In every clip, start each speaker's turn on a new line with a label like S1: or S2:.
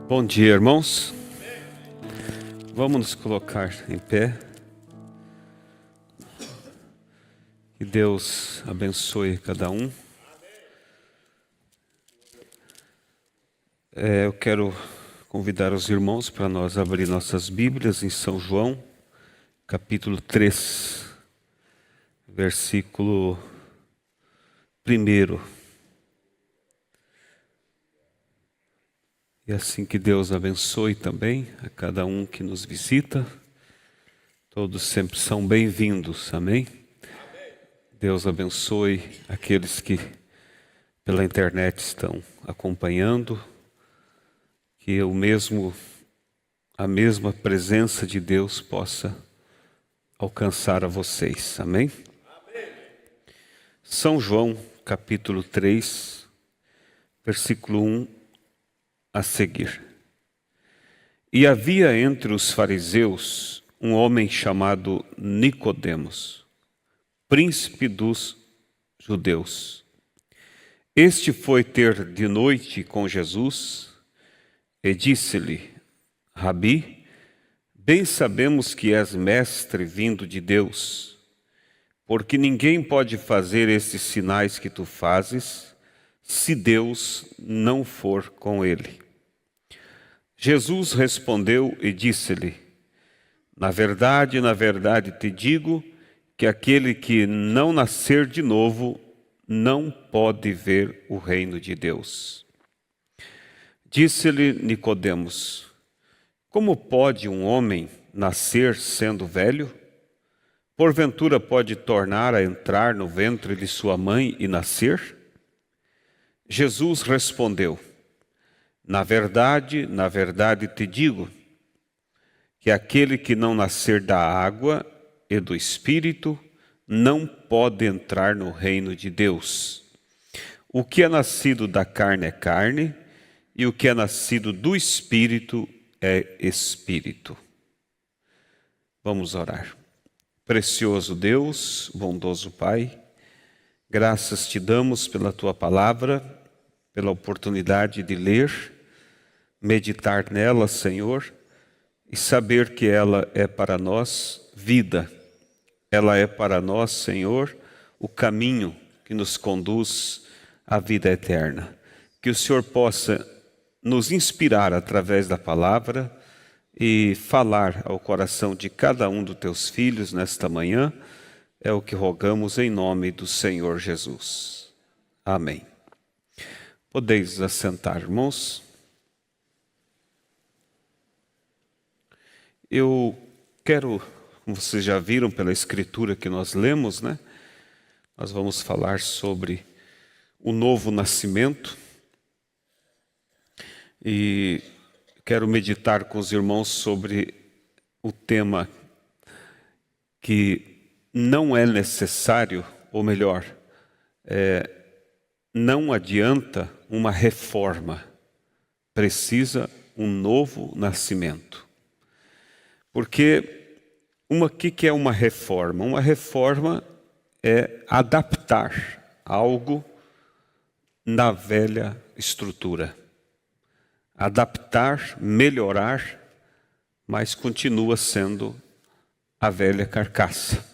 S1: Bom dia, irmãos. Vamos nos colocar em pé. Que Deus abençoe cada um. Eu quero convidar os irmãos para nós abrir nossas Bíblias em São João, capítulo 3, versículo 1. E assim que Deus abençoe também a cada um que nos visita. Todos sempre são bem-vindos, amém? Deus abençoe aqueles que pela internet estão acompanhando. Que a mesma presença de Deus possa alcançar a vocês, amém? São João, capítulo 3, versículo 1 a seguir. E havia entre os fariseus um homem chamado Nicodemos, príncipe dos judeus. Este foi ter de noite com Jesus e disse-lhe: Rabi, bem sabemos que és mestre vindo de Deus, porque ninguém pode fazer esses sinais que tu fazes, se Deus não for com ele. Jesus respondeu e disse-lhe: na verdade te digo que aquele que não nascer de novo não pode ver o reino de Deus. Disse-lhe Nicodemos: como pode um homem nascer sendo velho? Porventura pode tornar a entrar no ventre de sua mãe e nascer? Jesus respondeu: na verdade te digo que aquele que não nascer da água e do Espírito não pode entrar no reino de Deus. O que é nascido da carne é carne, e o que é nascido do Espírito é Espírito. Vamos orar. Precioso Deus, bondoso Pai, graças te damos pela Tua palavra, pela oportunidade de ler, meditar nela, Senhor, e saber que ela é para nós vida. Ela é para nós, Senhor, o caminho que nos conduz à vida eterna. Que o Senhor possa nos inspirar através da palavra e falar ao coração de cada um dos teus filhos nesta manhã. É o que rogamos em nome do Senhor Jesus. Amém. Podeis assentar, irmãos. Eu quero, como vocês já viram pela escritura que nós lemos, né? Nós vamos falar sobre o novo nascimento. E quero meditar com os irmãos sobre o tema que não é necessário, ou melhor, não adianta uma reforma, precisa um novo nascimento. Porque o que é uma reforma? Uma reforma é adaptar algo na velha estrutura. Adaptar, melhorar, mas continua sendo a velha carcaça.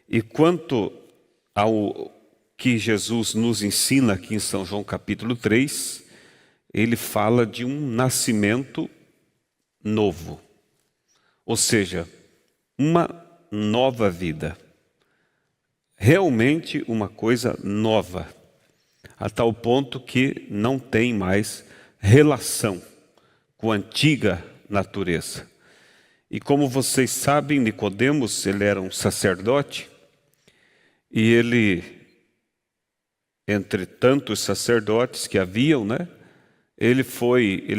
S1: E quanto ao que Jesus nos ensina aqui em São João capítulo 3, ele fala de um nascimento novo. Ou seja, uma nova vida. Realmente uma coisa nova. A tal ponto que não tem mais relação com a antiga natureza. E como vocês sabem, Nicodemos, ele era um sacerdote, e ele, entre tantos sacerdotes que haviam, né, ele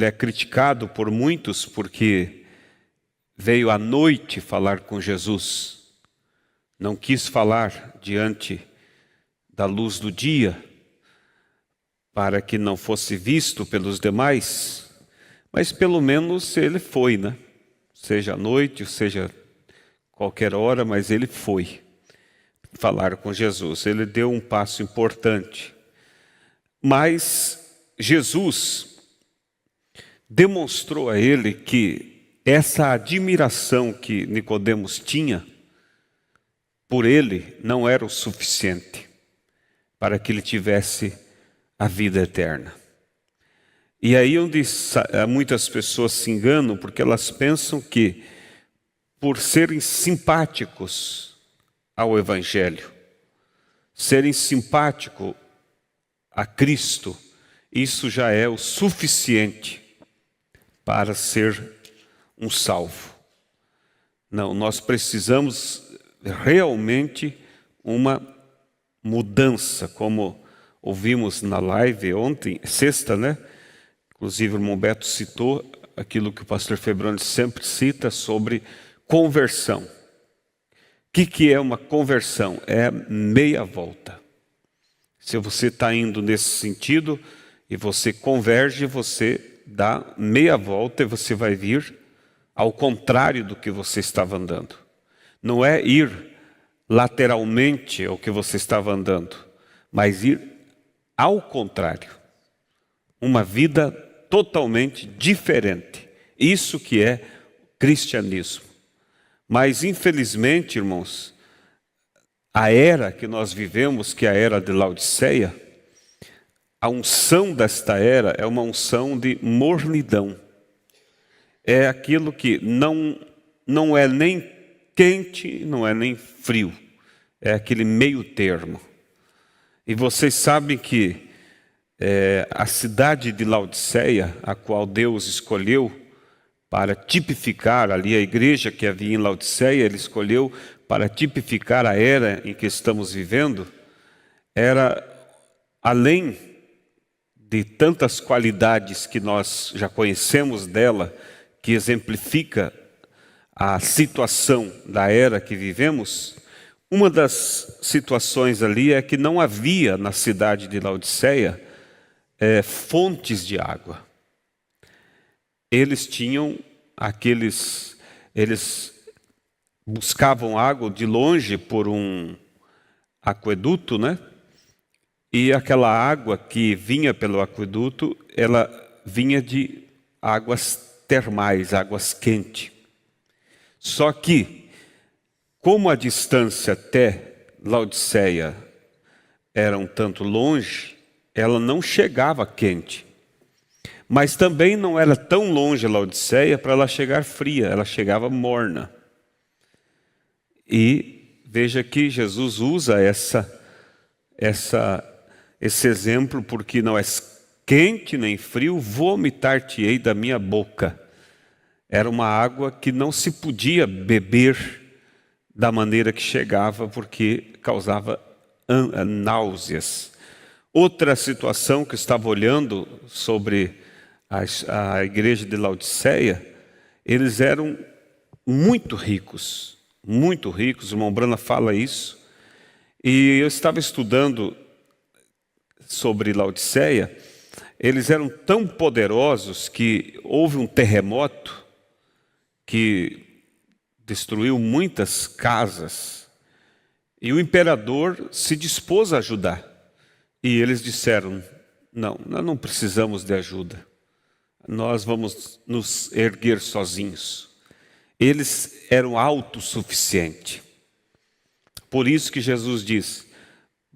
S1: é criticado por muitos porque veio à noite falar com Jesus. Não quis falar diante da luz do dia, para que não fosse visto pelos demais, mas pelo menos ele foi, né? Seja à noite, seja qualquer hora, mas ele foi falar com Jesus. Ele deu um passo importante. Mas Jesus demonstrou a ele que essa admiração que Nicodemos tinha por ele não era o suficiente para que ele tivesse a vida eterna. E aí onde muitas pessoas se enganam, porque elas pensam que por serem simpáticos ao Evangelho, serem simpáticos a Cristo, isso já é o suficiente para ser um salvo. Não, nós precisamos realmente uma mudança, como ouvimos na live ontem, sexta, né? Inclusive o irmão Beto citou aquilo que o pastor Febroni sempre cita sobre conversão. O que é uma conversão? É meia volta. Se você está indo nesse sentido e você converge, você dá meia volta e você vai vir ao contrário do que você estava andando. Não é ir lateralmente ao que você estava andando, mas ir ao contrário. Uma vida totalmente diferente. Isso que é cristianismo. Mas, infelizmente, irmãos, a era que nós vivemos, que é a era de Laodiceia, a unção desta era é uma unção de mornidão. É aquilo que não é nem quente, não é nem frio. É aquele meio termo. E vocês sabem que a cidade de Laodiceia, a qual Deus escolheu para tipificar ali a igreja que havia em Laodiceia, Ele escolheu para tipificar a era em que estamos vivendo, era, além de tantas qualidades que nós já conhecemos dela, que exemplifica a situação da era que vivemos, uma das situações ali é que não havia na cidade de Laodiceia fontes de água. Eles tinham eles buscavam água de longe por um aqueduto, né? E aquela água que vinha pelo aqueduto, ela vinha de águas termais, águas quentes. Só que, como a distância até Laodiceia era um tanto longe, ela não chegava quente. Mas também não era tão longe a Laodiceia para ela chegar fria, ela chegava morna. E veja que Jesus usa esse exemplo, porque não é quente nem frio, vomitar-te-ei da minha boca. Era uma água que não se podia beber da maneira que chegava, porque causava náuseas. Outra situação que eu estava olhando sobre a igreja de Laodiceia, eles eram muito ricos, o irmão Brana fala isso, e eu estava estudando sobre Laodiceia. Eles eram tão poderosos que houve um terremoto que destruiu muitas casas, e o imperador se dispôs a ajudar, e eles disseram: não, nós não precisamos de ajuda, nós vamos nos erguer sozinhos. Eles eram autossuficientes. Por isso que Jesus diz: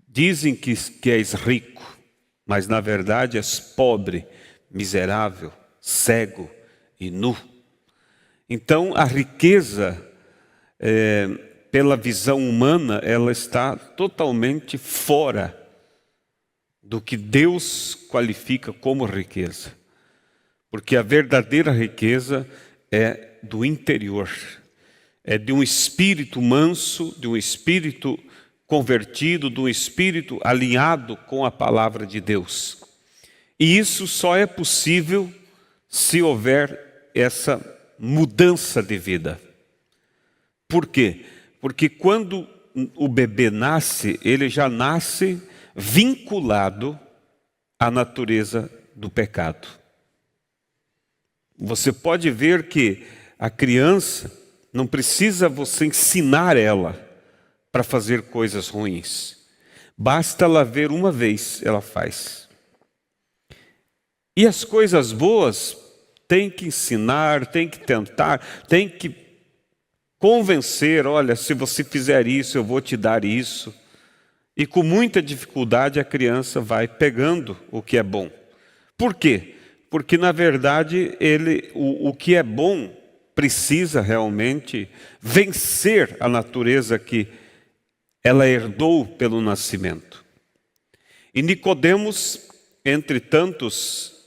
S1: dizem que és rico, mas na verdade és pobre, miserável, cego e nu. Então a riqueza, pela visão humana, ela está totalmente fora do que Deus qualifica como riqueza. Porque a verdadeira riqueza é do interior, é de um espírito manso, de um espírito convertido, de um espírito alinhado com a palavra de Deus. E isso só é possível se houver essa mudança de vida. Por quê? Porque quando o bebê nasce, ele já nasce vinculado à natureza do pecado. Você pode ver que a criança, não precisa você ensinar ela para fazer coisas ruins. Basta ela ver uma vez, ela faz. E as coisas boas, tem que ensinar, tem que tentar, tem que convencer, olha, se você fizer isso, eu vou te dar isso. E com muita dificuldade a criança vai pegando o que é bom. Por quê? Porque, na verdade, o que é bom precisa realmente vencer a natureza que ela herdou pelo nascimento. E Nicodemos, entre tantos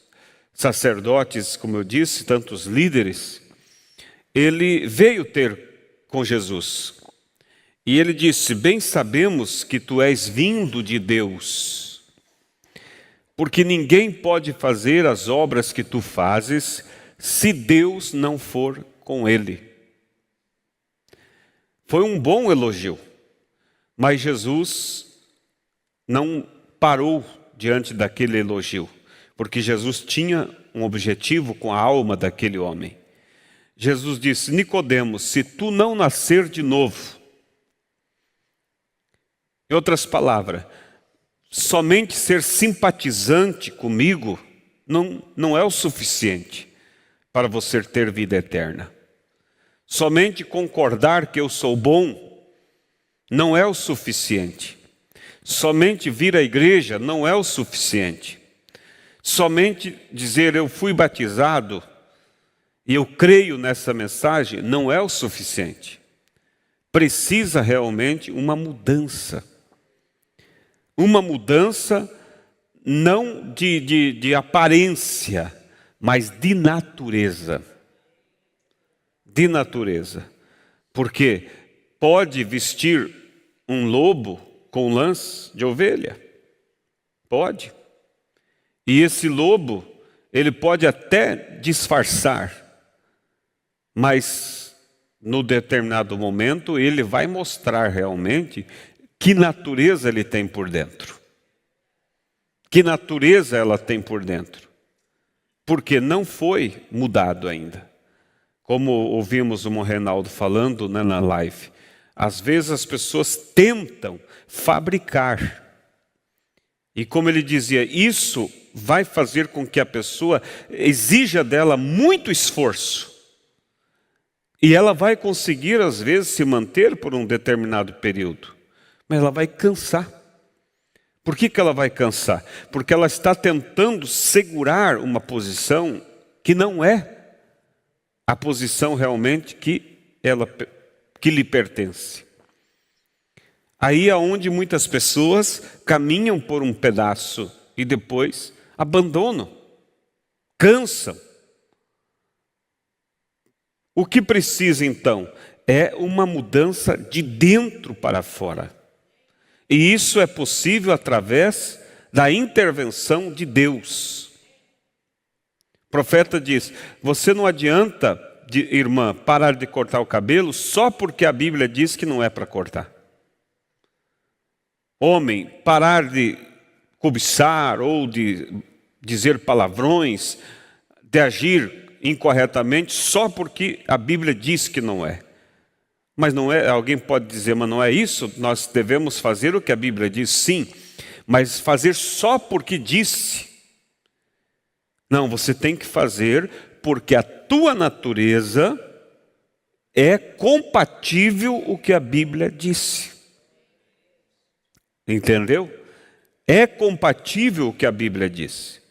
S1: sacerdotes, como eu disse, tantos líderes, ele veio ter com Jesus. E ele disse: bem sabemos que tu és vindo de Deus, porque ninguém pode fazer as obras que tu fazes se Deus não for com ele. Foi um bom elogio, mas Jesus não parou diante daquele elogio, porque Jesus tinha um objetivo com a alma daquele homem. Jesus disse: Nicodemos, se tu não nascer de novo, em outras palavras, somente ser simpatizante comigo não é o suficiente para você ter vida eterna. Somente concordar que eu sou bom não é o suficiente. Somente vir à igreja não é o suficiente. Somente dizer eu fui batizado e eu creio nessa mensagem não é o suficiente. Precisa realmente uma mudança. Uma mudança não de aparência, mas de natureza. De natureza. Porque pode vestir um lobo com lãs de ovelha. Pode. E esse lobo, ele pode até disfarçar, mas no determinado momento ele vai mostrar realmente que natureza ele tem por dentro. Que natureza ela tem por dentro. Porque não foi mudado ainda. Como ouvimos o Reinaldo falando, né, na live. Às vezes as pessoas tentam fabricar. E como ele dizia, isso vai fazer com que a pessoa exija dela muito esforço. E ela vai conseguir, às vezes, se manter por um determinado período. Mas ela vai cansar. Por que ela vai cansar? Porque ela está tentando segurar uma posição que não é a posição realmente que lhe pertence. Aí é onde muitas pessoas caminham por um pedaço e depois abandonam, cansam. O que precisa então é uma mudança de dentro para fora. E isso é possível através da intervenção de Deus. O profeta diz: você não adianta, irmã, parar de cortar o cabelo só porque a Bíblia diz que não é para cortar. Homem, parar de cobiçar ou de dizer palavrões, de agir incorretamente só porque a Bíblia diz que não é. Mas não é, alguém pode dizer, mas não é isso? Nós devemos fazer o que a Bíblia diz, sim, mas fazer só porque disse. Não, você tem que fazer porque a tua natureza é compatível o que a Bíblia disse. Entendeu? É compatível o que a Bíblia disse.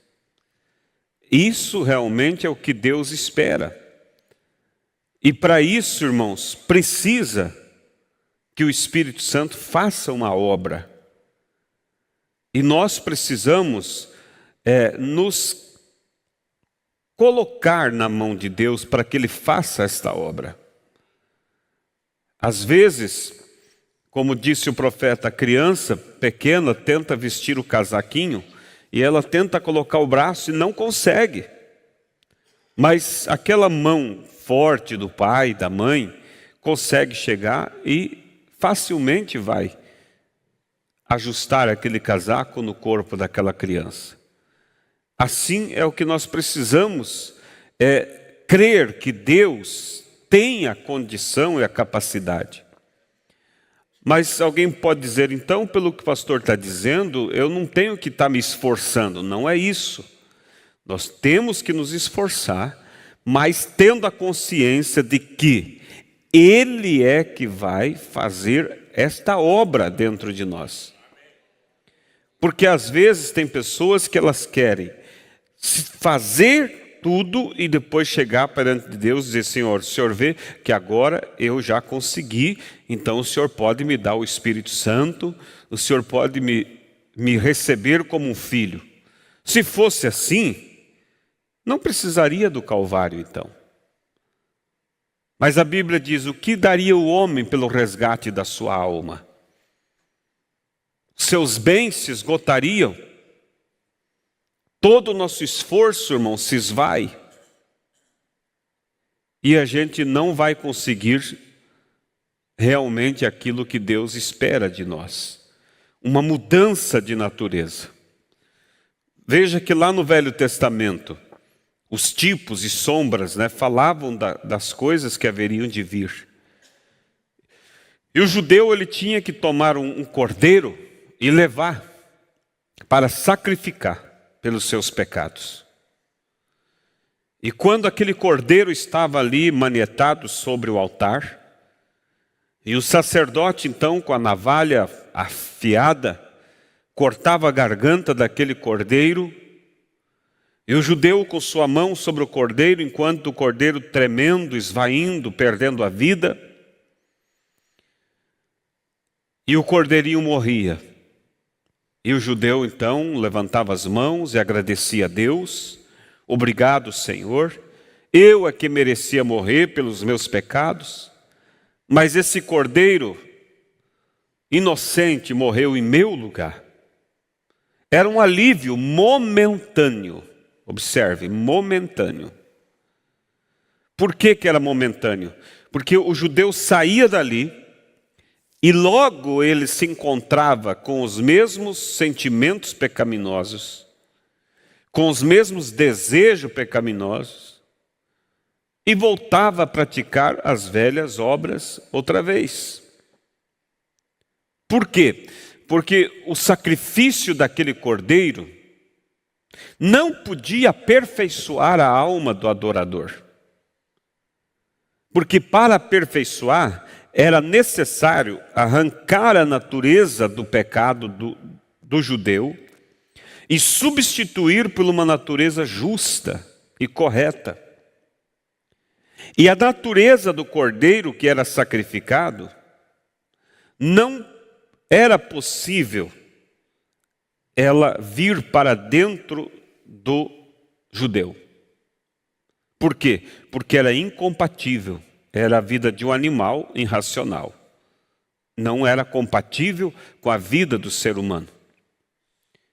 S1: Isso realmente é o que Deus espera. E para isso, irmãos, precisa que o Espírito Santo faça uma obra. E nós precisamos nos colocar na mão de Deus para que Ele faça esta obra. Às vezes, como disse o profeta, a criança pequena tenta vestir o casaquinho e ela tenta colocar o braço e não consegue. Mas aquela mão forte do pai, da mãe, consegue chegar e facilmente vai ajustar aquele casaco no corpo daquela criança. Assim é o que nós precisamos, crer que Deus tem a condição e a capacidade. Mas alguém pode dizer, então, pelo que o pastor está dizendo, eu não tenho que estar me esforçando. Não é isso. Nós temos que nos esforçar, mas tendo a consciência de que Ele é que vai fazer esta obra dentro de nós. Porque às vezes tem pessoas que elas querem fazer tudo e depois chegar perante Deus e dizer: Senhor, o Senhor vê que agora eu já consegui, então o Senhor pode me dar o Espírito Santo, o Senhor pode me receber como um filho. Se fosse assim, não precisaria do Calvário então. Mas a Bíblia diz: o que daria o homem pelo resgate da sua alma? Seus bens se esgotariam, todo o nosso esforço, irmão, se esvai, e a gente não vai conseguir realmente aquilo que Deus espera de nós, uma mudança de natureza. Veja que lá no Velho Testamento, os tipos e sombras, falavam das coisas que haveriam de vir. E o judeu ele tinha que tomar um cordeiro e levar para sacrificar pelos seus pecados. E quando aquele cordeiro estava ali manietado sobre o altar, e o sacerdote então com a navalha afiada cortava a garganta daquele cordeiro, e o judeu com sua mão sobre o cordeiro, enquanto o cordeiro tremendo, esvaindo, perdendo a vida, e o cordeirinho morria. E o judeu então levantava as mãos e agradecia a Deus: obrigado, Senhor, eu é que merecia morrer pelos meus pecados, mas esse cordeiro inocente morreu em meu lugar. Era um alívio momentâneo, observe, momentâneo. Por que era momentâneo? Porque o judeu saía dali, e logo ele se encontrava com os mesmos sentimentos pecaminosos, com os mesmos desejos pecaminosos, e voltava a praticar as velhas obras outra vez. Por quê? Porque o sacrifício daquele cordeiro não podia aperfeiçoar a alma do adorador. Porque para aperfeiçoar, era necessário arrancar a natureza do pecado do judeu e substituir por uma natureza justa e correta. E a natureza do cordeiro que era sacrificado, não era possível ela vir para dentro do judeu. Por quê? Porque era incompatível. Era a vida de um animal irracional. Não era compatível com a vida do ser humano.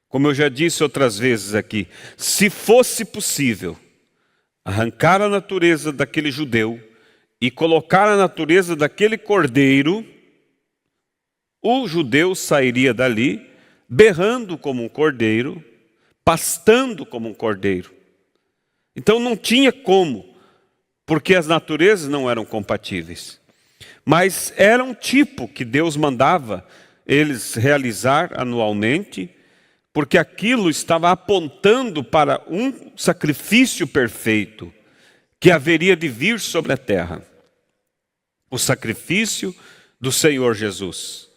S1: Como eu já disse outras vezes aqui, se fosse possível arrancar a natureza daquele judeu e colocar a natureza daquele cordeiro, o judeu sairia dali berrando como um cordeiro, pastando como um cordeiro. Então não tinha como, porque as naturezas não eram compatíveis. Mas era um tipo que Deus mandava eles realizar anualmente, porque aquilo estava apontando para um sacrifício perfeito que haveria de vir sobre a terra. O sacrifício do Senhor Jesus.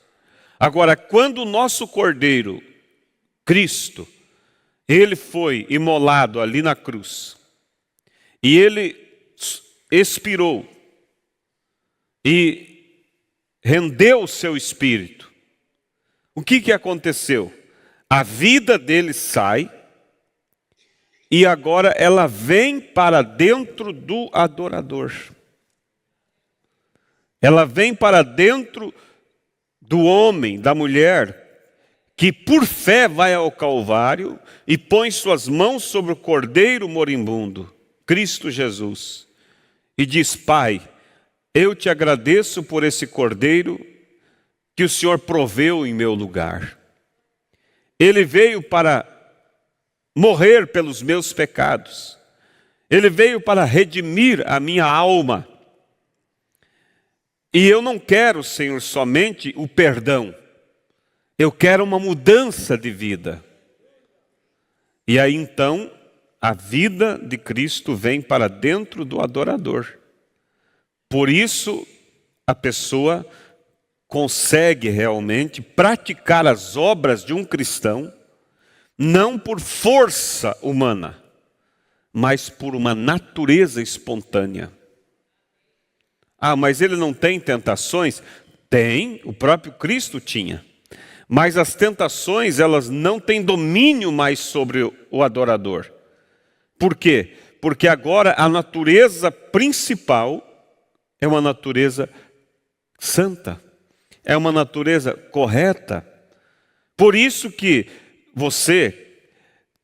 S1: Agora, quando o nosso Cordeiro, Cristo, ele foi imolado ali na cruz, e ele expirou e rendeu o seu espírito, o que aconteceu? A vida dele sai e agora ela vem para dentro do adorador. Ela vem para dentro do homem, da mulher, que por fé vai ao Calvário e põe suas mãos sobre o cordeiro moribundo, Cristo Jesus, e diz: Pai, eu te agradeço por esse cordeiro que o Senhor proveu em meu lugar. Ele veio para morrer pelos meus pecados. Ele veio para redimir a minha alma. E eu não quero, Senhor, somente o perdão. Eu quero uma mudança de vida. E aí então, A vida de Cristo vem para dentro do adorador. Por isso, a pessoa consegue realmente praticar as obras de um cristão, não por força humana, mas por uma natureza espontânea. Ah, mas ele não tem tentações? Tem, o próprio Cristo tinha. Mas as tentações, elas não têm domínio mais sobre o adorador. Por quê? Porque agora a natureza principal é uma natureza santa. É uma natureza correta. Por isso que você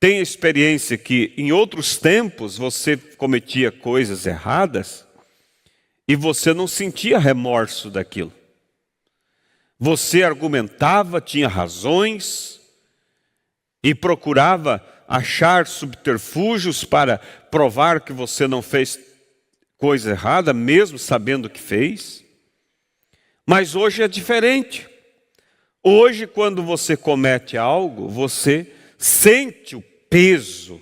S1: tem a experiência que em outros tempos você cometia coisas erradas e você não sentia remorso daquilo. Você argumentava, tinha razões e procurava achar subterfúgios para provar que você não fez coisa errada, mesmo sabendo que fez. Mas hoje é diferente. Hoje, quando você comete algo, você sente o peso.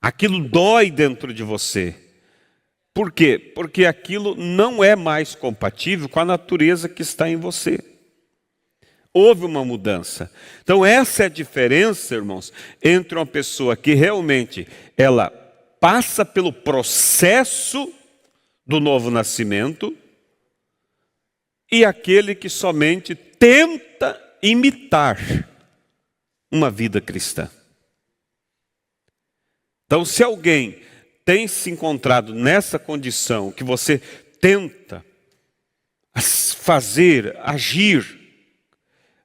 S1: Aquilo dói dentro de você. Por quê? Porque aquilo não é mais compatível com a natureza que está em você. Houve uma mudança. Então essa é a diferença, irmãos, entre uma pessoa que realmente ela passa pelo processo do novo nascimento e aquele que somente tenta imitar uma vida cristã. Então, se alguém tem se encontrado nessa condição, que você tenta fazer, agir,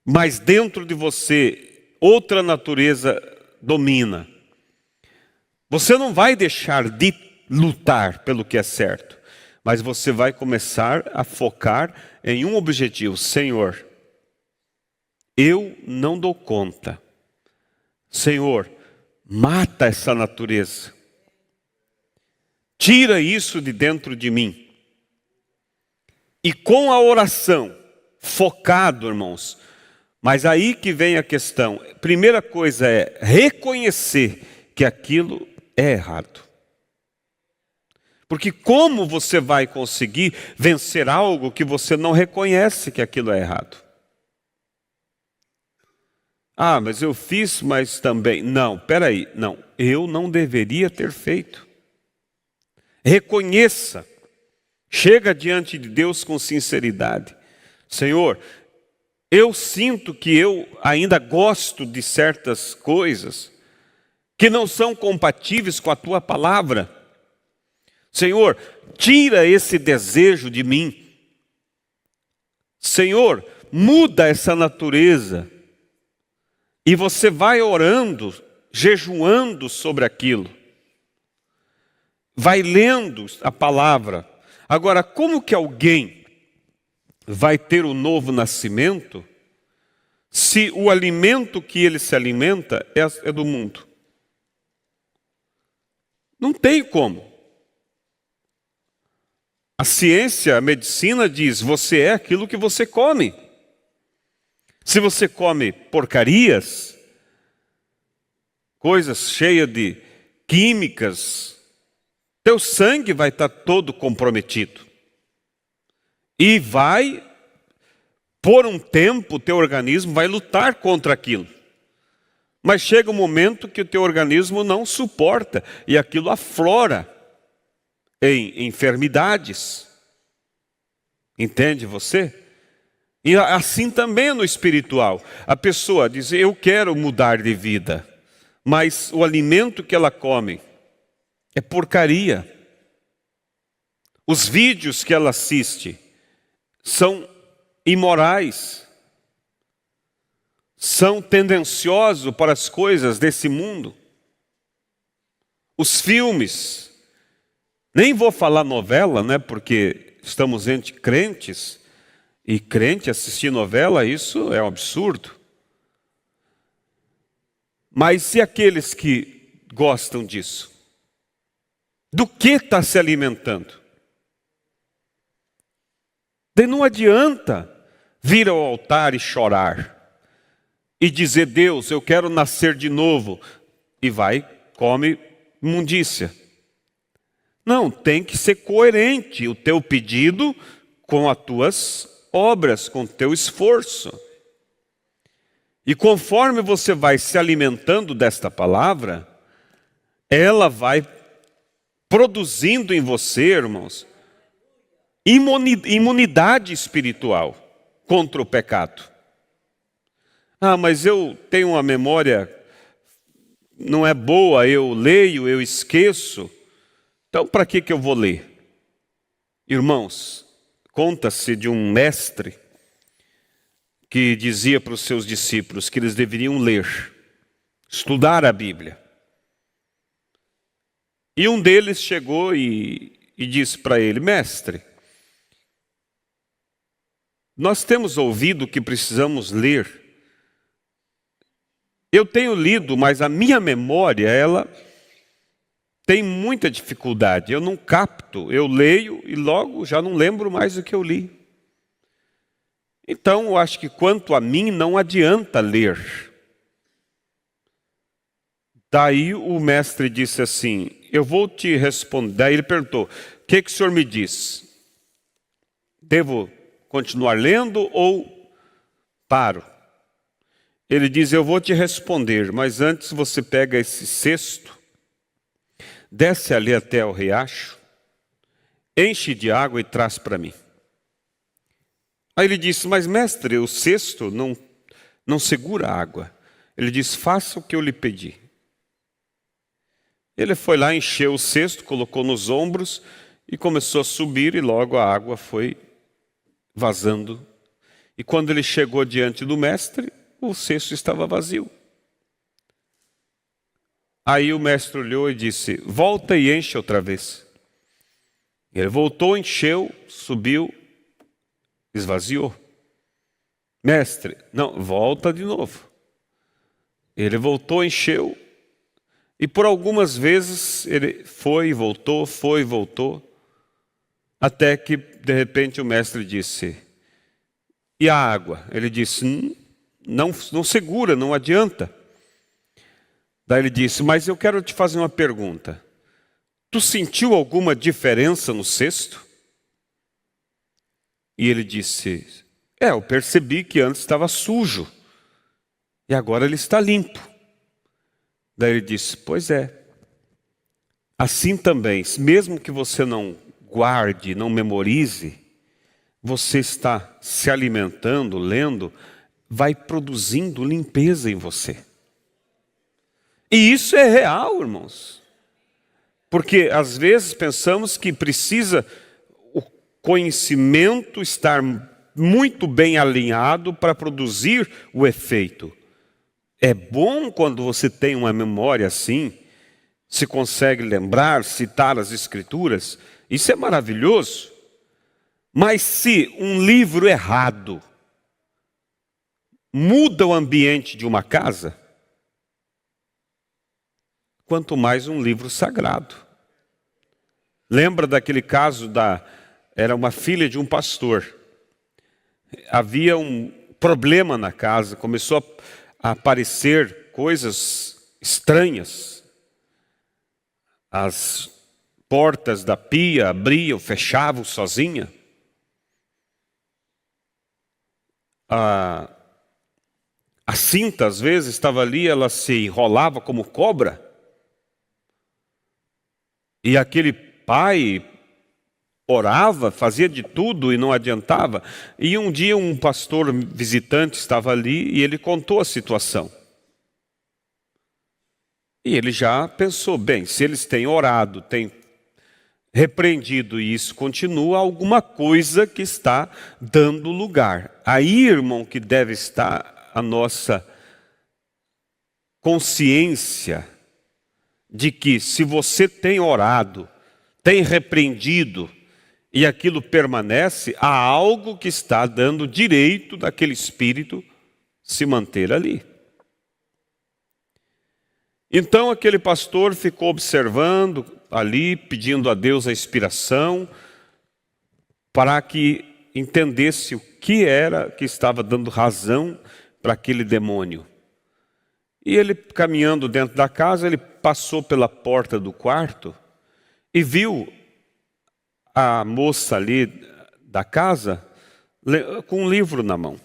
S1: mas dentro de você outra natureza domina, você não vai deixar de lutar pelo que é certo, mas você vai começar a focar em um objetivo: Senhor, eu não dou conta. Senhor, mata essa natureza. Tira isso de dentro de mim. E com a oração, focado, irmãos, mas aí que vem a questão. Primeira coisa é reconhecer que aquilo é errado. Porque como você vai conseguir vencer algo que você não reconhece que aquilo é errado? Ah, mas eu fiz, mas também... Não, peraí, não, eu não deveria ter feito. Reconheça, chega diante de Deus com sinceridade. Senhor, eu sinto que eu ainda gosto de certas coisas que não são compatíveis com a Tua palavra. Senhor, tira esse desejo de mim. Senhor, muda essa natureza. E você vai orando, jejuando sobre aquilo. Vai lendo a palavra. Agora, como que alguém vai ter o novo nascimento se o alimento que ele se alimenta é do mundo? Não tem como. A ciência, a medicina diz, você é aquilo que você come. Se você come porcarias, coisas cheias de químicas, teu sangue vai estar todo comprometido. E vai, por um tempo, teu organismo vai lutar contra aquilo. Mas chega um momento que o teu organismo não suporta e aquilo aflora em enfermidades. Entende você? E assim também no espiritual. A pessoa diz, eu quero mudar de vida, mas o alimento que ela come é porcaria. Os vídeos que ela assiste são imorais, são tendenciosos para as coisas desse mundo. Os filmes, nem vou falar novela, né, porque estamos entre crentes, e crente assistir novela, isso é um absurdo. Mas e aqueles que gostam disso? Do que está se alimentando? Daí não adianta vir ao altar e chorar e dizer, Deus, eu quero nascer de novo. E vai come imundícia. Não, tem que ser coerente o teu pedido com as tuas obras, com o teu esforço. E conforme você vai se alimentando desta palavra, ela vai produzindo em você, irmãos, imunidade espiritual contra o pecado. Ah, mas eu tenho uma memória, não é boa, eu leio, eu esqueço. Então, para que eu vou ler? Irmãos, conta-se de um mestre que dizia para os seus discípulos que eles deveriam ler, estudar a Bíblia. E um deles chegou e disse para ele: mestre, nós temos ouvido que precisamos ler. Eu tenho lido, mas a minha memória, ela tem muita dificuldade. Eu não capto, eu leio e logo já não lembro mais o que eu li. Então, eu acho que quanto a mim, não adianta ler. Daí o mestre disse assim: eu vou te responder. Daí ele perguntou: o que o senhor me diz? Devo continuar lendo ou paro? Ele diz: eu vou te responder, mas antes você pega esse cesto, desce ali até o riacho, enche de água e traz para mim. Aí ele disse: mas mestre, o cesto não segura a água. Ele disse: faça o que eu lhe pedi. Ele foi lá, encheu o cesto, colocou nos ombros e começou a subir, e logo a água foi vazando. E quando ele chegou diante do mestre, o cesto estava vazio. Aí o mestre olhou e disse: volta e enche outra vez. Ele voltou, encheu, subiu, esvaziou. Mestre, não, volta de novo. Ele voltou, encheu, e por algumas vezes ele foi e voltou, até que de repente o mestre disse: e a água? Ele disse: não segura, não adianta. Daí ele disse: mas eu quero te fazer uma pergunta. Tu sentiu alguma diferença no cesto? E ele disse: eu percebi que antes estava sujo e agora ele está limpo. Daí ele disse: pois é. Assim também, mesmo que você não guarde, não memorize, você está se alimentando, lendo, vai produzindo limpeza em você. E isso é real, irmãos. Porque às vezes pensamos que precisa o conhecimento estar muito bem alinhado para produzir o efeito. É bom quando você tem uma memória assim, se consegue lembrar, citar as escrituras, isso é maravilhoso. Mas se um livro errado muda o ambiente de uma casa, quanto mais um livro sagrado. Lembra daquele caso era uma filha de um pastor. Havia um problema na casa, começou a aparecer coisas estranhas. As portas da pia abriam, fechavam sozinha. A cinta, às vezes, estava ali, ela se enrolava como cobra. E aquele pai orava, fazia de tudo e não adiantava. E um dia um pastor visitante estava ali e ele contou a situação. E ele já pensou: bem, se eles têm orado, têm repreendido e isso continua, alguma coisa que está dando lugar. Aí, irmão, que deve estar a nossa consciência de que se você tem orado, tem repreendido e aquilo permanece, há algo que está dando direito daquele espírito se manter ali. Então aquele pastor ficou observando ali, pedindo a Deus a inspiração para que entendesse o que era que estava dando razão para aquele demônio. E ele, caminhando dentro da casa, ele passou pela porta do quarto e viu a moça ali da casa com um livro na mão.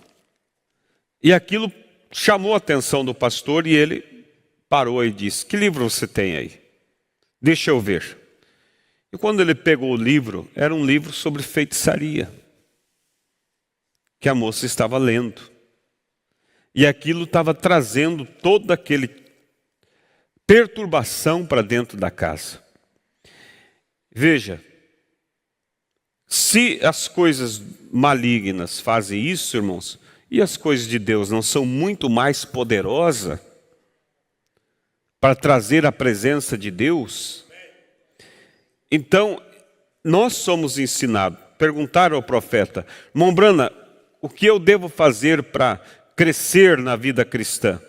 S1: E aquilo chamou a atenção do pastor e ele parou e disse: que livro você tem aí? Deixa eu ver. E quando ele pegou o livro, era um livro sobre feitiçaria, que a moça estava lendo. E aquilo estava trazendo toda aquela perturbação para dentro da casa. Veja, se as coisas malignas fazem isso, irmãos, e as coisas de Deus não são muito mais poderosas para trazer a presença de Deus, então nós somos ensinados. Perguntaram ao profeta: Mombrana, o que eu devo fazer para crescer na vida cristã?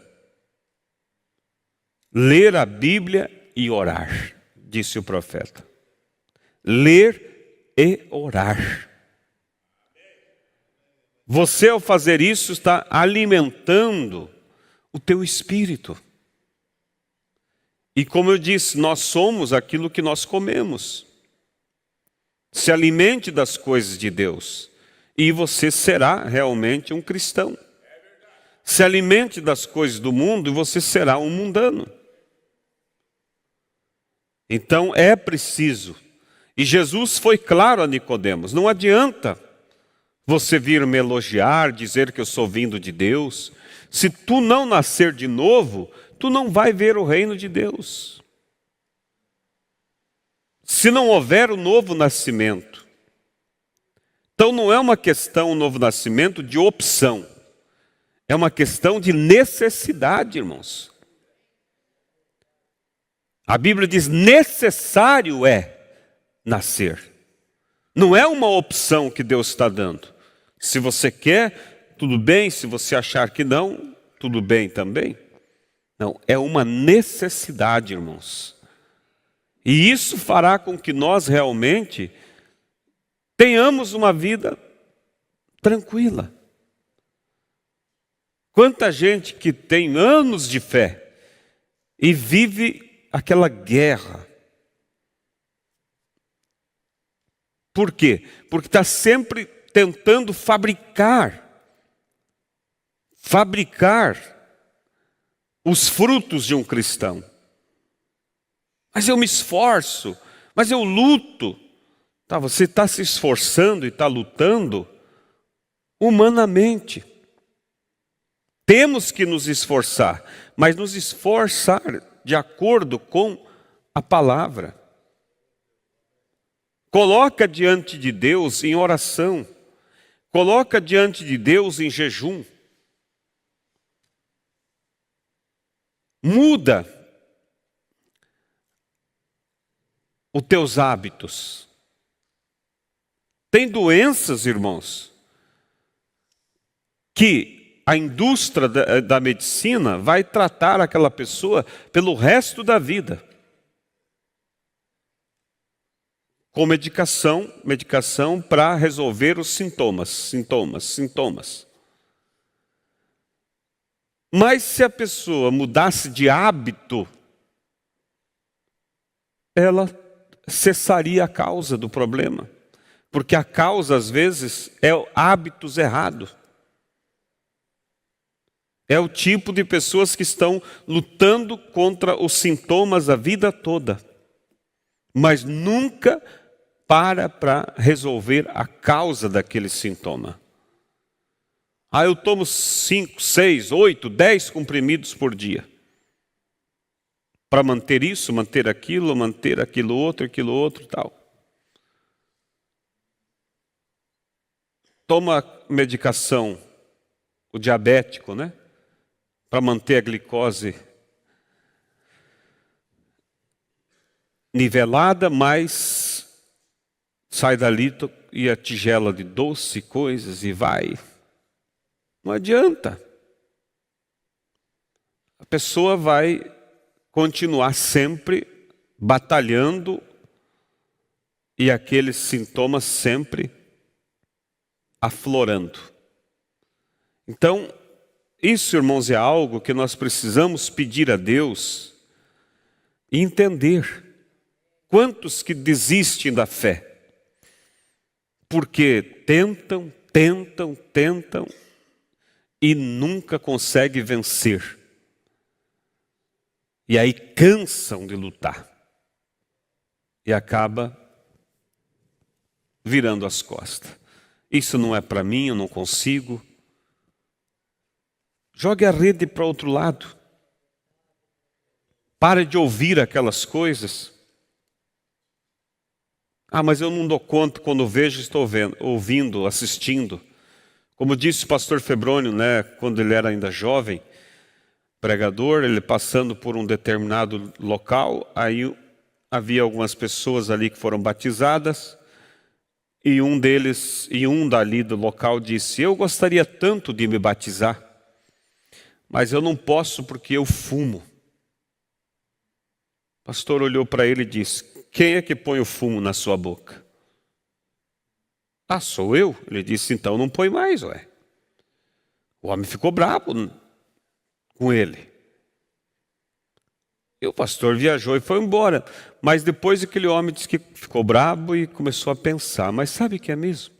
S1: Ler a Bíblia e orar, disse o profeta. Ler e orar. Você, ao fazer isso, está alimentando o teu espírito. E como eu disse, nós somos aquilo que nós comemos. Se alimente das coisas de Deus e você será realmente um cristão. Se alimente das coisas do mundo e você será um mundano. Então é preciso. E Jesus foi claro a Nicodemos: não adianta você vir me elogiar, dizer que eu sou vindo de Deus. Se tu não nascer de novo, tu não vai ver o reino de Deus. Se não houver o novo nascimento. Então não é uma questão, o novo nascimento, de opção. É uma questão de necessidade, irmãos. A Bíblia diz: necessário é nascer. Não é uma opção que Deus está dando. Se você quer, tudo bem. Se você achar que não, tudo bem também. Não, é uma necessidade, irmãos. E isso fará com que nós realmente tenhamos uma vida tranquila. Quanta gente que tem anos de fé e vive aquela guerra. Por quê? Porque está sempre tentando fabricar os frutos de um cristão. Mas eu me esforço, mas eu luto. Tá, você está se esforçando e está lutando humanamente. Temos que nos esforçar, mas nos esforçar de acordo com a palavra. Coloca diante de Deus em oração. Coloca diante de Deus em jejum. Muda os teus hábitos. Tem doenças, irmãos, que a indústria da medicina vai tratar aquela pessoa pelo resto da vida. Com medicação para resolver os sintomas. Mas se a pessoa mudasse de hábito, ela cessaria a causa do problema. Porque a causa, às vezes, é hábitos errados. É o tipo de pessoas que estão lutando contra os sintomas a vida toda, mas nunca para resolver a causa daquele sintoma. Eu tomo 5, 6, 8, 10 comprimidos por dia. Para manter isso, manter aquilo outro, tal. Toma medicação, o diabético, né? Para manter a glicose nivelada, mas sai dali e a tigela de doce, coisas, e vai. Não adianta. A pessoa vai continuar sempre batalhando e aqueles sintomas sempre aflorando. Então, Isso, irmãos, é algo que nós precisamos pedir a Deus e entender. Quantos que desistem da fé? Porque tentam e nunca conseguem vencer. E aí cansam de lutar. E acaba virando as costas. Isso não é para mim, eu não consigo. Jogue a rede para outro lado. Pare de ouvir aquelas coisas. Ah, mas eu não dou conta, quando vejo, estou ouvindo, assistindo. Como disse o pastor Febrônio, né, quando ele era ainda jovem, pregador, ele passando por um determinado local, aí havia algumas pessoas ali que foram batizadas, e um dali do local disse: eu gostaria tanto de me batizar, mas eu não posso porque eu fumo. O pastor olhou para ele e disse: quem é que põe o fumo na sua boca? Ah, sou eu? Ele disse: então não põe mais, ué. O homem ficou bravo com ele. E o pastor viajou e foi embora. Mas depois aquele homem disse que ficou bravo e começou a pensar: mas sabe o que é mesmo?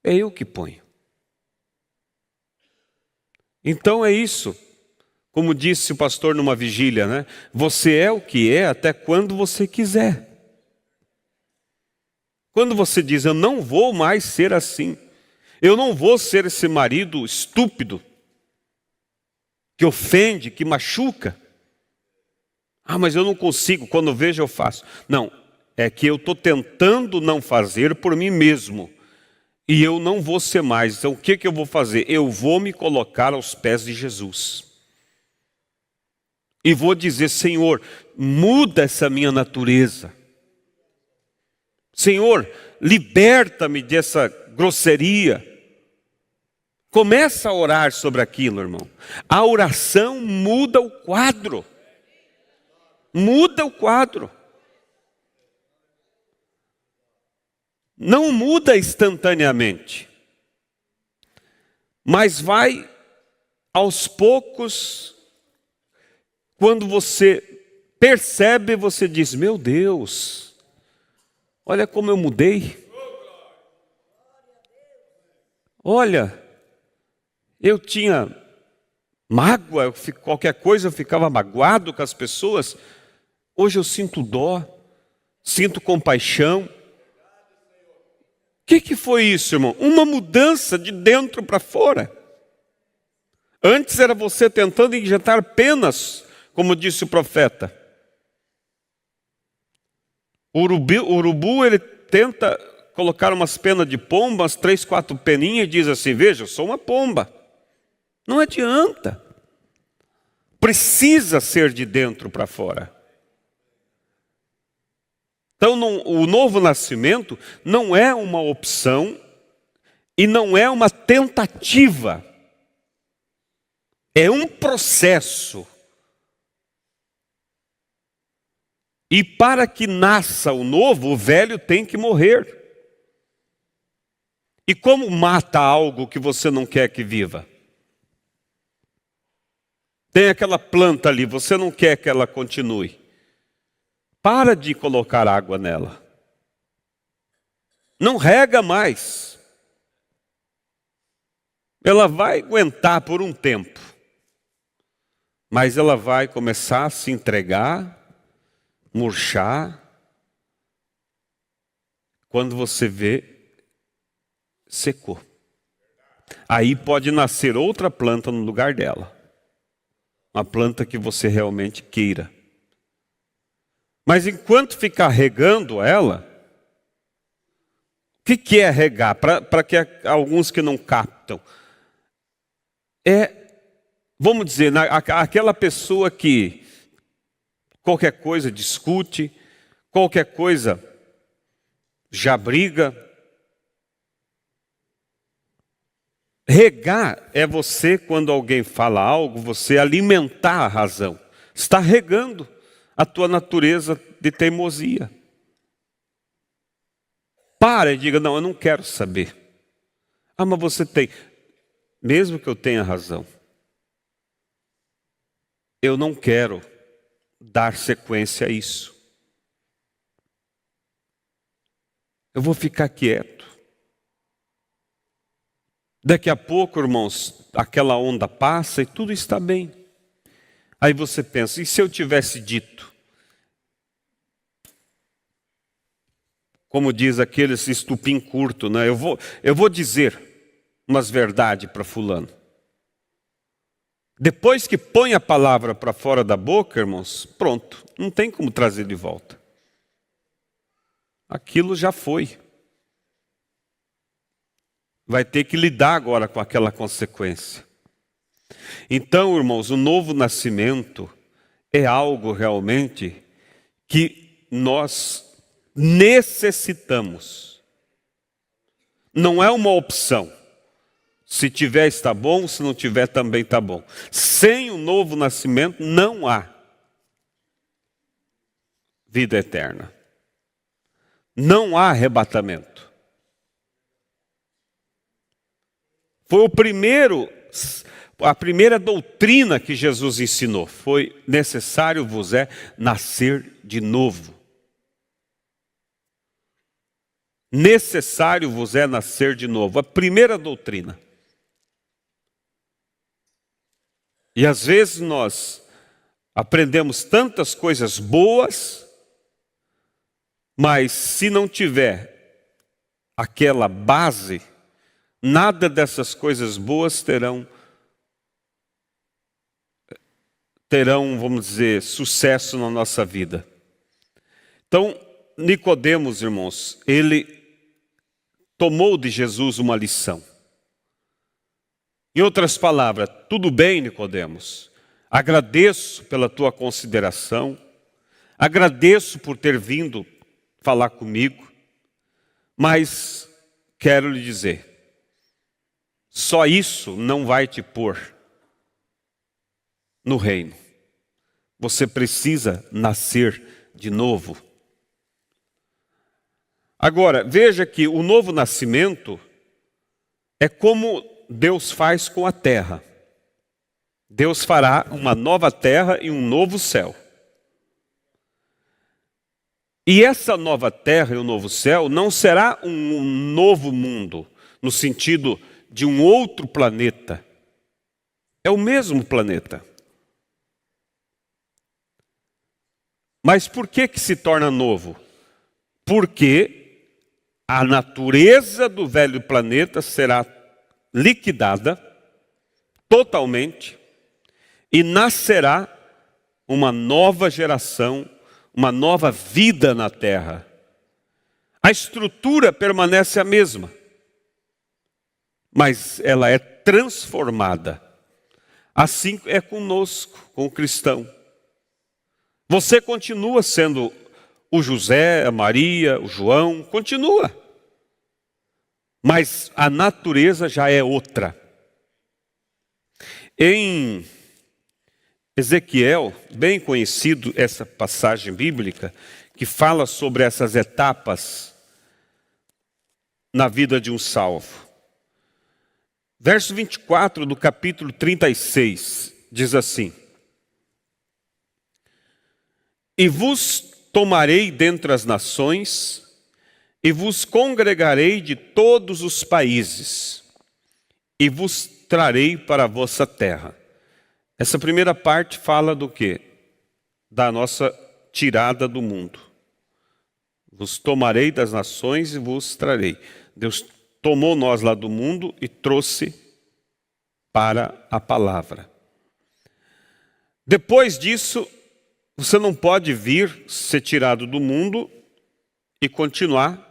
S1: É eu que ponho. Então é isso. Como disse o pastor numa vigília, né? Você é o que é até quando você quiser. Quando você diz: eu não vou mais ser assim. Eu não vou ser esse marido estúpido, que ofende, que machuca. Ah, mas eu não consigo, quando vejo eu faço. Não, é que eu estou tentando não fazer por mim mesmo. E eu não vou ser mais. Então o que eu vou fazer? Eu vou me colocar aos pés de Jesus. E vou dizer: Senhor, muda essa minha natureza. Senhor, liberta-me dessa grosseria. Começa a orar sobre aquilo, irmão. A oração muda o quadro. Muda o quadro. Não muda instantaneamente. Mas vai aos poucos. Quando você percebe, você diz: meu Deus, olha como eu mudei. Olha, eu tinha mágoa, qualquer coisa eu ficava magoado com as pessoas. Hoje eu sinto dó, sinto compaixão. O que foi isso, irmão? Uma mudança de dentro para fora. Antes era você tentando injetar penas, como disse o profeta. O urubu, ele tenta colocar umas penas de pomba, umas 3, 4 peninhas, e diz assim: veja, eu sou uma pomba. Não adianta. Precisa ser de dentro para fora. Então, o novo nascimento não é uma opção e não é uma tentativa. É um processo. E para que nasça o novo, o velho tem que morrer. E como mata algo que você não quer que viva? Tem aquela planta ali, você não quer que ela continue. Para de colocar água nela. Não rega mais. Ela vai aguentar por um tempo. Mas ela vai começar a se entregar, murchar. Quando você vê, secou. Aí pode nascer outra planta no lugar dela. Uma planta que você realmente queira. Mas enquanto ficar regando ela, o que é regar? Para que alguns que não captam. Vamos dizer, aquela pessoa que qualquer coisa discute, qualquer coisa já briga. Regar é você, quando alguém fala algo, você alimentar a razão. Está regando a tua natureza de teimosia. Para e diga: não, eu não quero saber. Ah, mas você tem. mesmo que eu tenha razão, eu não quero dar sequência a isso. Eu vou ficar quieto. Daqui a pouco, irmãos, aquela onda passa e tudo está bem. Aí você pensa, e se eu tivesse dito? Como diz aqueles estupim curto, né? Eu vou dizer umas verdades para fulano. Depois que põe a palavra para fora da boca, irmãos, pronto, não tem como trazer de volta. Aquilo já foi. Vai ter que lidar agora com aquela consequência. Então, irmãos, o novo nascimento é algo realmente que nós necessitamos. Não é uma opção. Se tiver, está bom, se não tiver, também está bom. Sem o novo nascimento, não há vida eterna. Não há arrebatamento. Foi a primeira doutrina que Jesus ensinou. Foi necessário vos é nascer de novo. Necessário vos é nascer de novo. A primeira doutrina. E às vezes nós aprendemos tantas coisas boas, mas se não tiver aquela base, nada dessas coisas boas terão, vamos dizer, sucesso na nossa vida. Então, Nicodemos, irmãos, ele tomou de Jesus uma lição. Em outras palavras, tudo bem, Nicodemos, agradeço pela tua consideração, agradeço por ter vindo falar comigo, mas quero lhe dizer, só isso não vai te pôr no reino. Você precisa nascer de novo. Agora, veja que o novo nascimento é como Deus faz com a terra. Deus fará uma nova terra e um novo céu. E essa nova terra e o novo céu não será um novo mundo, no sentido de um outro planeta. É o mesmo planeta. Mas por que se torna novo? Porque a natureza do velho planeta será liquidada totalmente e nascerá uma nova geração, uma nova vida na terra. A estrutura permanece a mesma, mas ela é transformada. Assim é conosco, com o cristão. Você continua sendo o José, a Maria, o João, continua. Mas a natureza já é outra. Em Ezequiel, bem conhecido essa passagem bíblica, que fala sobre essas etapas na vida de um salvo. Verso 24 do capítulo 36, diz assim: E vos tomarei dentre as nações, e vos congregarei de todos os países, e vos trarei para a vossa terra. Essa primeira parte fala do quê? Da nossa tirada do mundo. Vos tomarei das nações e vos trarei. Deus tomou nós lá do mundo e trouxe para a palavra. Depois disso, você não pode vir ser tirado do mundo e continuar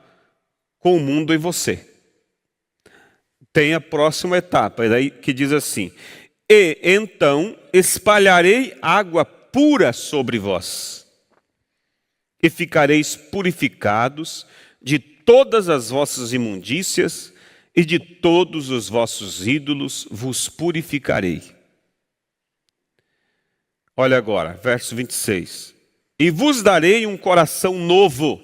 S1: com o mundo em você. Tem a próxima etapa, daí que diz assim: E então espalharei água pura sobre vós, e ficareis purificados de todas as vossas imundícias, e de todos os vossos ídolos vos purificarei. Olha agora, verso 26. E vos darei um coração novo.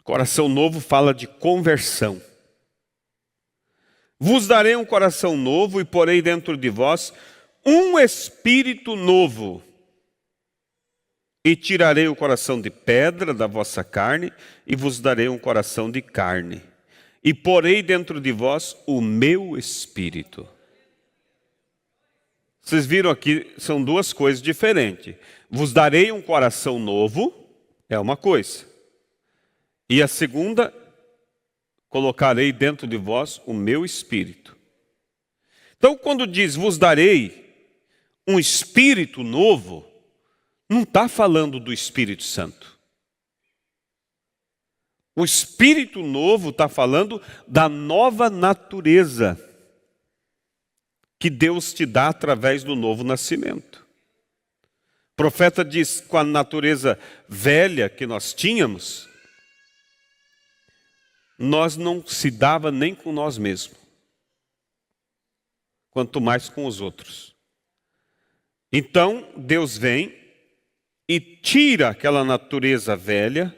S1: Coração novo fala de conversão. Vos darei um coração novo e porei dentro de vós um espírito novo. E tirarei o coração de pedra da vossa carne e vos darei um coração de carne. E porei dentro de vós o meu espírito. Vocês viram aqui, são duas coisas diferentes. Vos darei um coração novo, é uma coisa. E a segunda, colocarei dentro de vós o meu espírito. Então, quando diz vos darei um espírito novo, não está falando do Espírito Santo. O Espírito novo está falando da nova natureza que Deus te dá através do novo nascimento. O profeta diz, com a natureza velha que nós tínhamos, nós não se dava nem com nós mesmos, quanto mais com os outros. Então, Deus vem e tira aquela natureza velha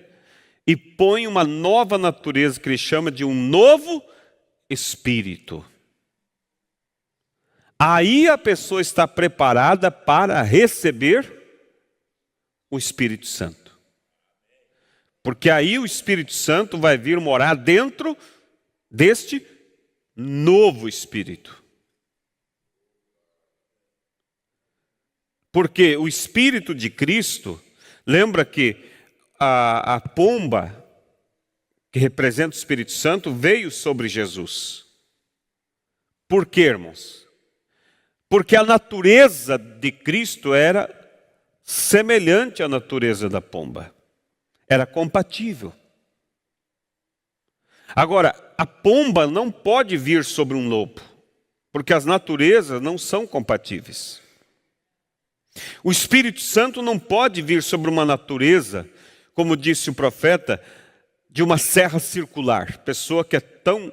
S1: e põe uma nova natureza que ele chama de um novo espírito. Aí a pessoa está preparada para receber o Espírito Santo. Porque aí o Espírito Santo vai vir morar dentro deste novo espírito. Porque o Espírito de Cristo, lembra que a pomba, que representa o Espírito Santo, veio sobre Jesus. Por quê, irmãos? Porque a natureza de Cristo era semelhante à natureza da pomba. Era compatível. Agora, a pomba não pode vir sobre um lobo, porque as naturezas não são compatíveis. O Espírito Santo não pode vir sobre uma natureza, como disse o profeta, de uma serra circular. Pessoa que é tão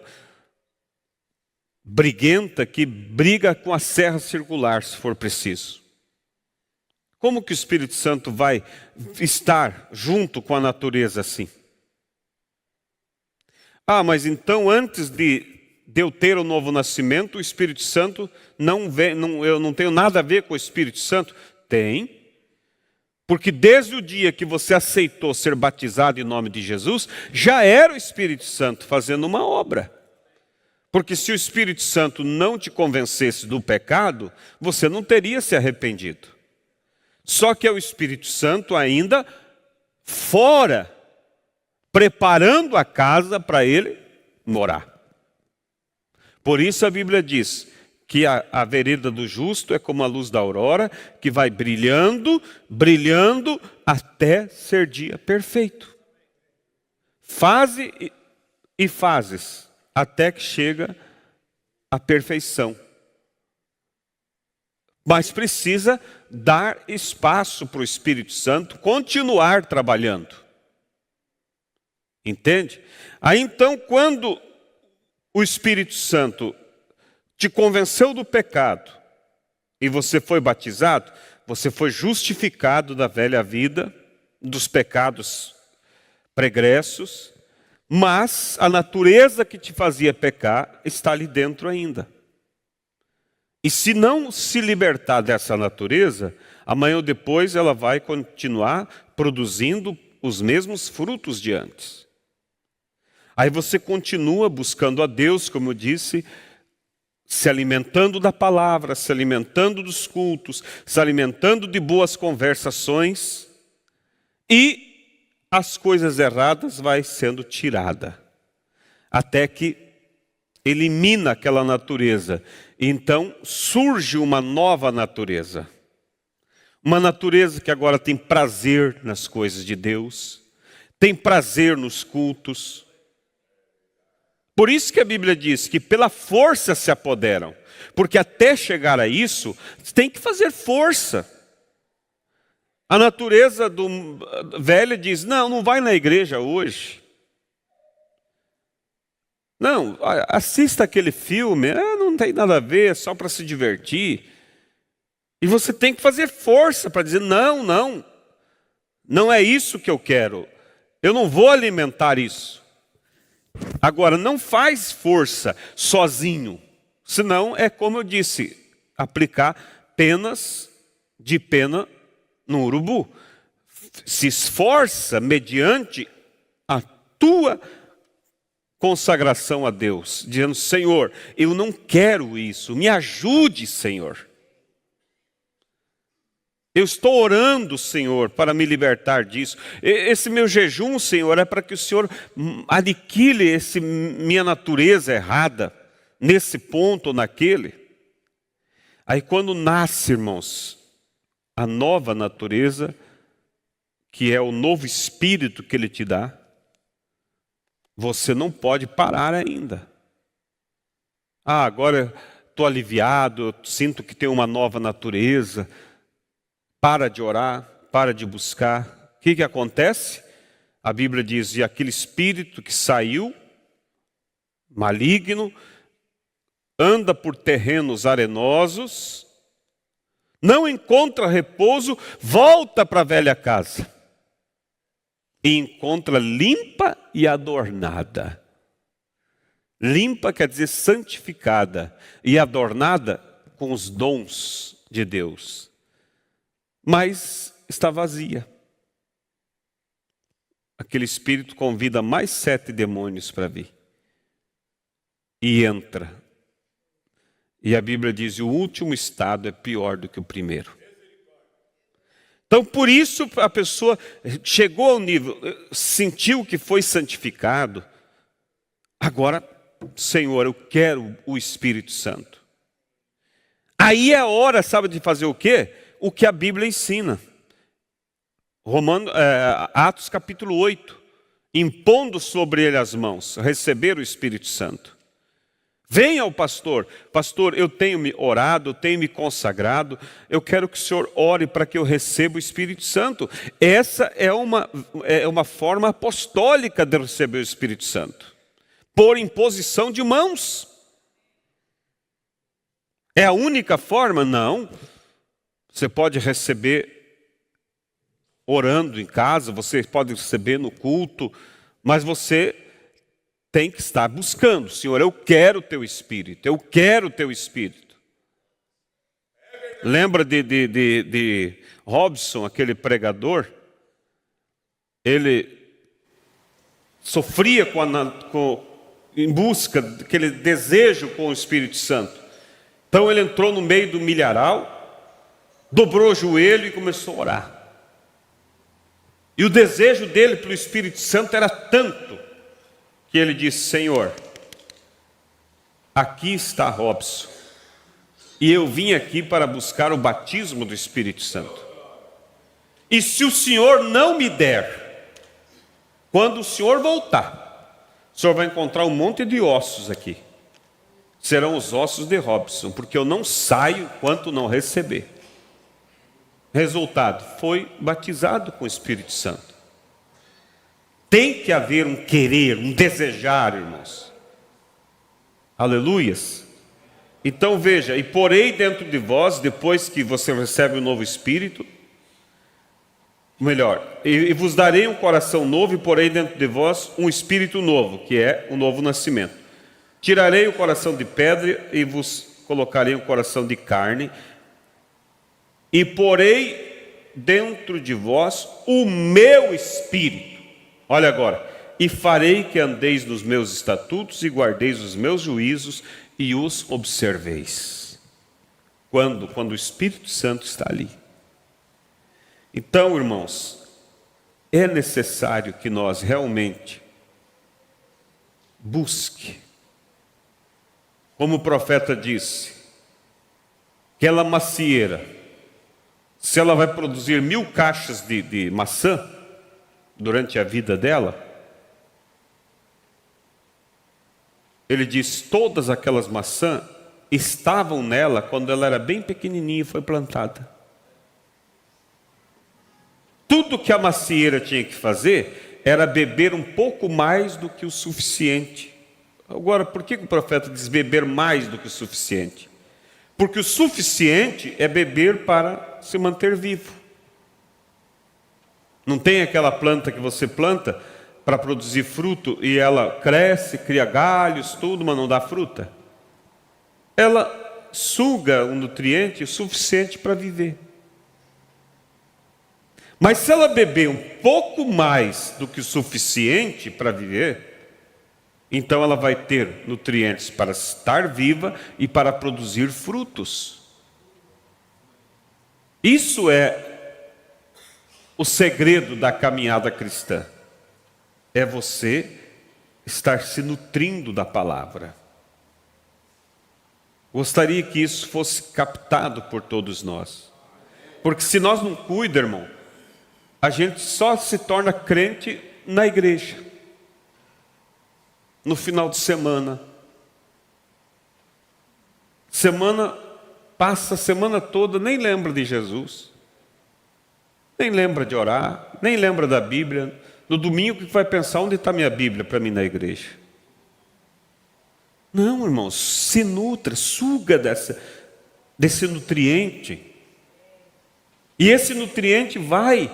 S1: briguenta que briga com a serra circular, se for preciso. Como que o Espírito Santo vai estar junto com a natureza assim? Ah, mas então antes de eu ter o novo nascimento, o Espírito Santo eu não tenho nada a ver com o Espírito Santo? Tem. Porque desde o dia que você aceitou ser batizado em nome de Jesus, já era o Espírito Santo fazendo uma obra. Porque se o Espírito Santo não te convencesse do pecado, você não teria se arrependido. Só que é o Espírito Santo ainda fora, preparando a casa para ele morar. Por isso a Bíblia diz que a vereda do justo é como a luz da aurora, que vai brilhando, brilhando, até ser dia perfeito. Fase e fases, até que chega a perfeição. Mas precisa dar espaço para o Espírito Santo continuar trabalhando. Entende? Aí então, quando o Espírito Santo te convenceu do pecado e você foi batizado, você foi justificado da velha vida, dos pecados pregressos, mas a natureza que te fazia pecar está ali dentro ainda. E se não se libertar dessa natureza, amanhã ou depois ela vai continuar produzindo os mesmos frutos de antes. Aí você continua buscando a Deus, como eu disse, se alimentando da palavra, se alimentando dos cultos, se alimentando de boas conversações, e as coisas erradas vai sendo tirada, até que elimina aquela natureza. Então surge uma nova natureza. Uma natureza que agora tem prazer nas coisas de Deus, tem prazer nos cultos. Por isso que a Bíblia diz que pela força se apoderam. Porque até chegar a isso, tem que fazer força. A natureza velha diz, não vai na igreja hoje. Não, assista aquele filme, não tem nada a ver, é só para se divertir. E você tem que fazer força para dizer, não é isso que eu quero. Eu não vou alimentar isso. Agora, não faz força sozinho, senão é como eu disse, aplicar penas de pena no urubu. Se esforça mediante a tua consagração a Deus, dizendo: Senhor, eu não quero isso, me ajude, Senhor. Eu estou orando, Senhor, para me libertar disso. Esse meu jejum, Senhor, é para que o Senhor aniquile essa minha natureza errada, nesse ponto ou naquele. Aí quando nasce, irmãos, a nova natureza, que é o novo espírito que Ele te dá, você não pode parar ainda. Agora estou aliviado, eu sinto que tenho uma nova natureza. Para de orar, para de buscar. O que acontece? A Bíblia diz: e aquele espírito que saiu, maligno, anda por terrenos arenosos, não encontra repouso, volta para a velha casa. E encontra limpa e adornada. Limpa quer dizer santificada, e adornada com os dons de Deus. Mas está vazia. Aquele espírito convida mais 7 demônios para vir. E entra. E a Bíblia diz: o último estado é pior do que o primeiro. Então, por isso, a pessoa chegou ao nível, sentiu que foi santificado. Agora, Senhor, eu quero o Espírito Santo. Aí é a hora, sabe, de fazer o quê? O que a Bíblia ensina. Atos capítulo 8. Impondo sobre ele as mãos, receber o Espírito Santo. Venha ao pastor: pastor, eu tenho me orado, eu tenho me consagrado, eu quero que o senhor ore para que eu receba o Espírito Santo. Essa é uma forma apostólica de receber o Espírito Santo. Por imposição de mãos. É a única forma? Não. Você pode receber orando em casa, você pode receber no culto, mas você tem que estar buscando: Senhor, eu quero o teu Espírito, eu quero o teu Espírito. Lembra de Robson, aquele pregador? Ele sofria em busca daquele desejo com o Espírito Santo. Então ele entrou no meio do milharal, dobrou o joelho e começou a orar. E o desejo dele pelo Espírito Santo era tanto, que ele disse: Senhor, aqui está Robson, e eu vim aqui para buscar o batismo do Espírito Santo. E se o Senhor não me der, quando o Senhor voltar, o Senhor vai encontrar um monte de ossos aqui. Serão os ossos de Robson, porque eu não saio enquanto não receber. Resultado, foi batizado com o Espírito Santo. Tem que haver um querer, um desejar, irmãos. Aleluias. Então veja: e porei dentro de vós, depois que você recebe o novo Espírito, e vos darei um coração novo, e porei dentro de vós um Espírito novo, que é o novo nascimento. Tirarei o coração de pedra e vos colocarei um coração de carne, e porei dentro de vós o meu Espírito. Olha agora: e farei que andeis nos meus estatutos e guardeis os meus juízos e os observeis. Quando o Espírito Santo está ali. Então, irmãos, é necessário que nós realmente busque. Como o profeta disse, aquela macieira, se ela vai produzir 1000 caixas de maçã durante a vida dela, ele diz: todas aquelas maçãs estavam nela quando ela era bem pequenininha e foi plantada. Tudo que a macieira tinha que fazer era beber um pouco mais do que o suficiente. Agora, por que o profeta diz beber mais do que o suficiente? Porque o suficiente é beber para se manter vivo. Não tem aquela planta que você planta para produzir fruto e ela cresce, cria galhos, tudo, mas não dá fruta? Ela suga um nutriente suficiente para viver. Mas se ela beber um pouco mais do que o suficiente para viver, então ela vai ter nutrientes para estar viva e para produzir frutos. Isso é o segredo da caminhada cristã. É você estar se nutrindo da palavra. Gostaria que isso fosse captado por todos nós. Porque se nós não cuidarmos, irmão, a gente só se torna crente na igreja. No final de semana. Passa a semana toda, nem lembra de Jesus. Nem lembra de orar, nem lembra da Bíblia. No domingo que vai pensar, onde está minha Bíblia para mim na igreja? Não, irmãos, se nutra, suga desse nutriente. E esse nutriente vai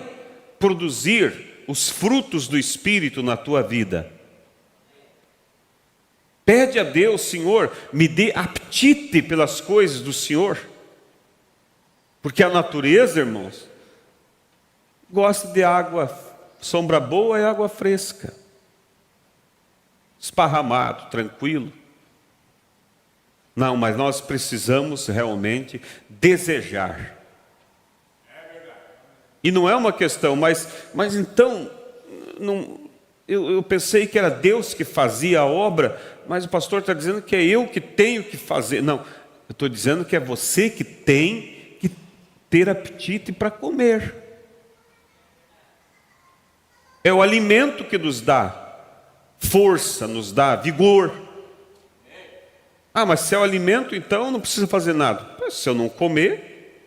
S1: produzir os frutos do Espírito na tua vida. Pede a Deus, Senhor, me dê apetite pelas coisas do Senhor. Porque a natureza, irmãos, gosta de água, sombra boa é água fresca. Esparramado, tranquilo. Não, mas nós precisamos realmente desejar. E não é uma questão, mas então, eu pensei que era Deus que fazia a obra, mas o pastor está dizendo que é eu que tenho que fazer. Não, eu estou dizendo que é você que tem que ter apetite para comer. É o alimento que nos dá força, nos dá vigor. Ah, mas se é o alimento, então não precisa fazer nada. Se eu não comer,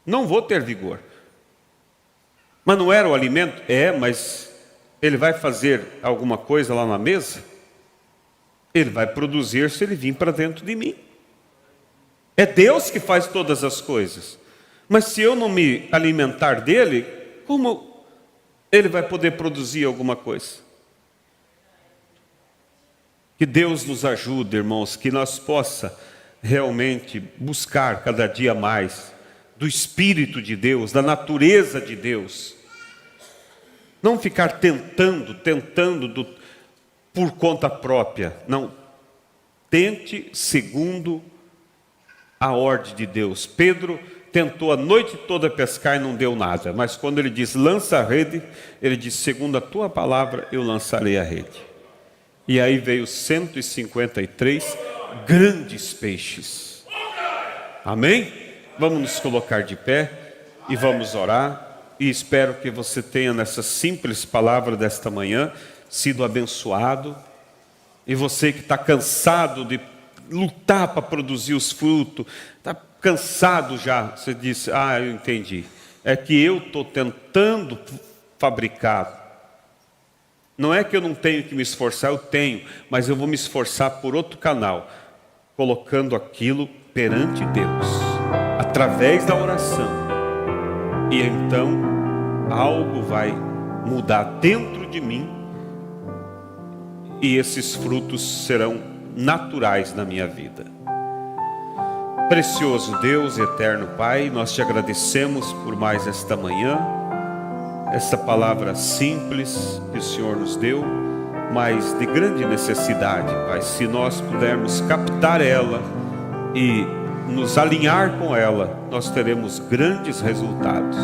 S1: não vou ter vigor. Mas não era o alimento? É, mas ele vai fazer alguma coisa lá na mesa? Ele vai produzir se ele vir para dentro de mim. É Deus que faz todas as coisas. Mas se eu não me alimentar dele, como ele vai poder produzir alguma coisa? Que Deus nos ajude, irmãos, que nós possa realmente buscar cada dia mais do Espírito de Deus, da natureza de Deus. Não ficar tentando por conta própria. Não. Tente segundo a ordem de Deus. Pedro tentou a noite toda pescar e não deu nada. Mas quando ele diz, lança a rede, ele diz, segundo a tua palavra, eu lançarei a rede. E aí veio 153 grandes peixes. Amém? Vamos nos colocar de pé e vamos orar. E espero que você tenha nessa simples palavra desta manhã sido abençoado. E você que está cansado de lutar para produzir os frutos, está cansado já, você disse, eu entendi. É que eu estou tentando fabricar. Não é que eu não tenho que me esforçar, eu tenho, mas eu vou me esforçar por outro canal, colocando aquilo perante Deus, através da oração. E então, algo vai mudar dentro de mim, e esses frutos serão naturais na minha vida. Precioso Deus, eterno Pai, nós te agradecemos por mais esta manhã, esta palavra simples que o Senhor nos deu, mas de grande necessidade, Pai. Se nós pudermos captar ela e nos alinhar com ela, nós teremos grandes resultados.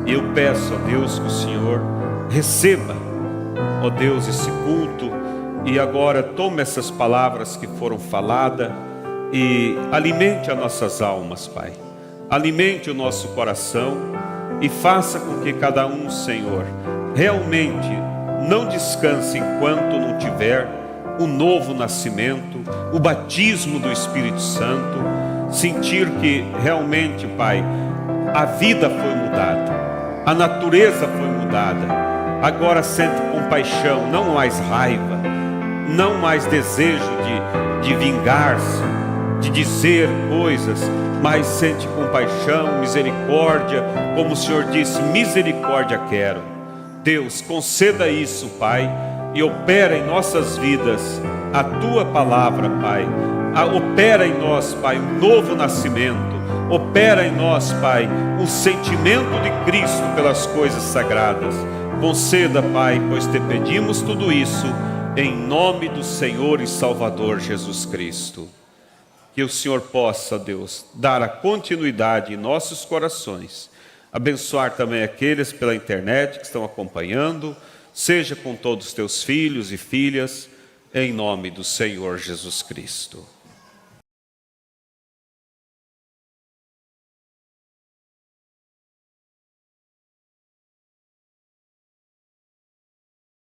S1: E eu peço a Deus que o Senhor receba, ó Deus, esse culto, e agora tome essas palavras que foram faladas e alimente as nossas almas, Pai. Alimente o nosso coração e faça com que cada um, Senhor, realmente não descanse enquanto não tiver o novo nascimento, o batismo do Espírito Santo, sentir que realmente, Pai, a vida foi mudada, a natureza foi mudada. Agora sente compaixão, não mais raiva, não mais desejo de vingar-se, de dizer coisas, mas sente compaixão, misericórdia, como o Senhor disse, misericórdia quero. Deus, conceda isso, Pai, e opera em nossas vidas a Tua palavra, Pai. Opera em nós, Pai, um novo nascimento. Opera em nós, Pai, o sentimento de Cristo pelas coisas sagradas. Conceda, Pai, pois te pedimos tudo isso em nome do Senhor e Salvador Jesus Cristo. Que o Senhor possa, Deus, dar a continuidade em nossos corações. Abençoar também aqueles pela internet que estão acompanhando. Seja com todos os teus filhos e filhas, em nome do Senhor Jesus Cristo.